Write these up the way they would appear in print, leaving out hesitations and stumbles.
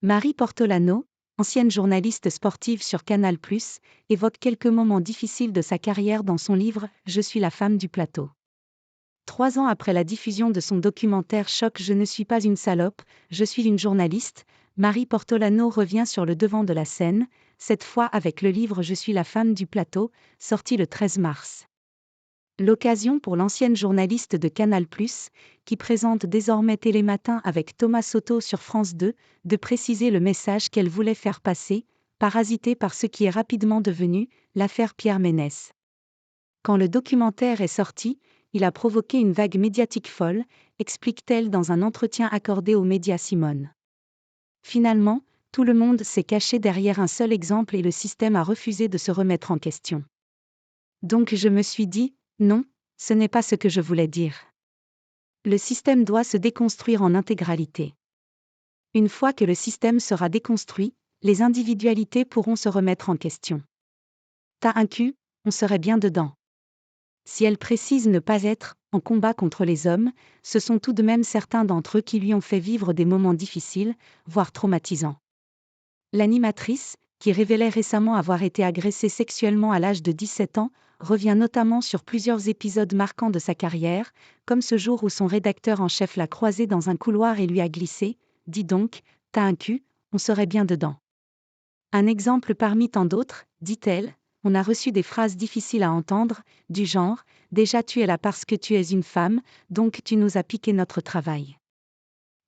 Marie Portolano, ancienne journaliste sportive sur Canal+, évoque quelques moments difficiles de sa carrière dans son livre « Je suis la femme du plateau ». 3 ans après la diffusion de son documentaire choc Je ne suis pas une salope, je suis une journaliste, Marie Portolano revient sur le devant de la scène, cette fois avec le livre Je suis la femme du plateau, sorti le 13 mars. L'occasion pour l'ancienne journaliste de Canal+, qui présente désormais Télématin avec Thomas Soto sur France 2, de préciser le message qu'elle voulait faire passer, parasitée par ce qui est rapidement devenu l'affaire Pierre Ménès. Quand le documentaire est sorti, il a provoqué une vague médiatique folle, explique-t-elle dans un entretien accordé aux médias Simone. Finalement, tout le monde s'est caché derrière un seul exemple et le système a refusé de se remettre en question. Donc je me suis dit, non, ce n'est pas ce que je voulais dire. Le système doit se déconstruire en intégralité. Une fois que le système sera déconstruit, les individualités pourront se remettre en question. T'as un cul, on serait bien dedans. Si elle précise ne pas être en combat contre les hommes, ce sont tout de même certains d'entre eux qui lui ont fait vivre des moments difficiles, voire traumatisants. L'animatrice, qui révélait récemment avoir été agressée sexuellement à l'âge de 17 ans, revient notamment sur plusieurs épisodes marquants de sa carrière, comme ce jour où son rédacteur en chef l'a croisée dans un couloir et lui a glissé « Dis donc, t'as un cul, on serait bien dedans ». Un exemple parmi tant d'autres, dit-elle, on a reçu des phrases difficiles à entendre, du genre « Déjà tu es là parce que tu es une femme, donc tu nous as piqué notre travail ».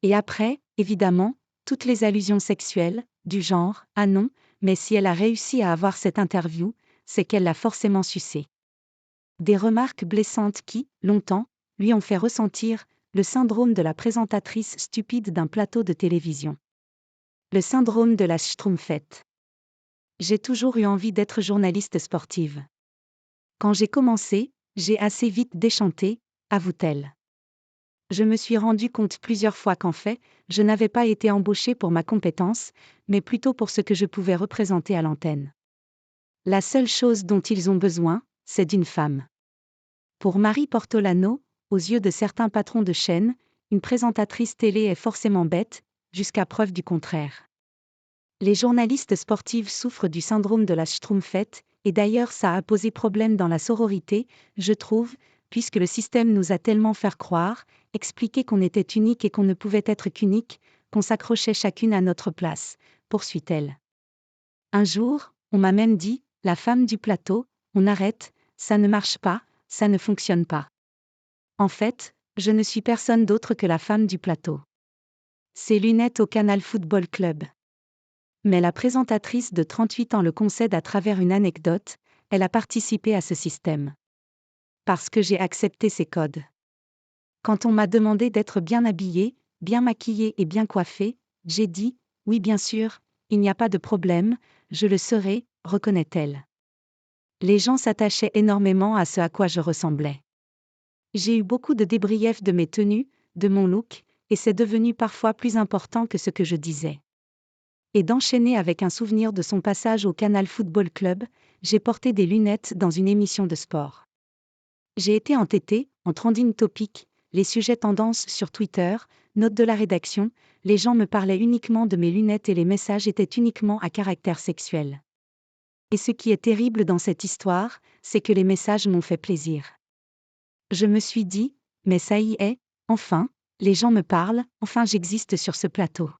Et après, évidemment, toutes les allusions sexuelles, du genre « Ah non, mais si elle a réussi à avoir cette interview, c'est qu'elle l'a forcément sucé ». Des remarques blessantes qui, longtemps, lui ont fait ressentir le syndrome de la présentatrice stupide d'un plateau de télévision. Le syndrome de la Schtroumpfette. J'ai toujours eu envie d'être journaliste sportive. Quand j'ai commencé, j'ai assez vite déchanté, avoue-t-elle. Je me suis rendu compte plusieurs fois qu'en fait, je n'avais pas été embauchée pour ma compétence, mais plutôt pour ce que je pouvais représenter à l'antenne. La seule chose dont ils ont besoin, c'est d'une femme. Pour Marie Portolano, aux yeux de certains patrons de chaîne, une présentatrice télé est forcément bête, jusqu'à preuve du contraire. Les journalistes sportives souffrent du syndrome de la Schtroumpfette, et d'ailleurs ça a posé problème dans la sororité, je trouve, puisque le système nous a tellement fait croire, expliqué qu'on était unique et qu'on ne pouvait être qu'unique, qu'on s'accrochait chacune à notre place, poursuit-elle. Un jour, on m'a même dit, la femme du plateau, on arrête, ça ne marche pas, ça ne fonctionne pas. En fait, je ne suis personne d'autre que la femme du plateau. Ses lunettes au Canal Football Club. Mais la présentatrice de 38 ans le concède à travers une anecdote, elle a participé à ce système. Parce que j'ai accepté ces codes. Quand on m'a demandé d'être bien habillée, bien maquillée et bien coiffée, j'ai dit, oui bien sûr, il n'y a pas de problème, je le serai, reconnaît-elle. Les gens s'attachaient énormément à ce à quoi je ressemblais. J'ai eu beaucoup de débriefs de mes tenues, de mon look, et c'est devenu parfois plus important que ce que je disais. Et d'enchaîner avec un souvenir de son passage au Canal Football Club, j'ai porté des lunettes dans une émission de sport. J'ai été entêtée, en trending topic, les sujets tendances sur Twitter, notes de la rédaction, les gens me parlaient uniquement de mes lunettes et les messages étaient uniquement à caractère sexuel. Et ce qui est terrible dans cette histoire, c'est que les messages m'ont fait plaisir. Je me suis dit, mais ça y est, enfin, les gens me parlent, enfin j'existe sur ce plateau.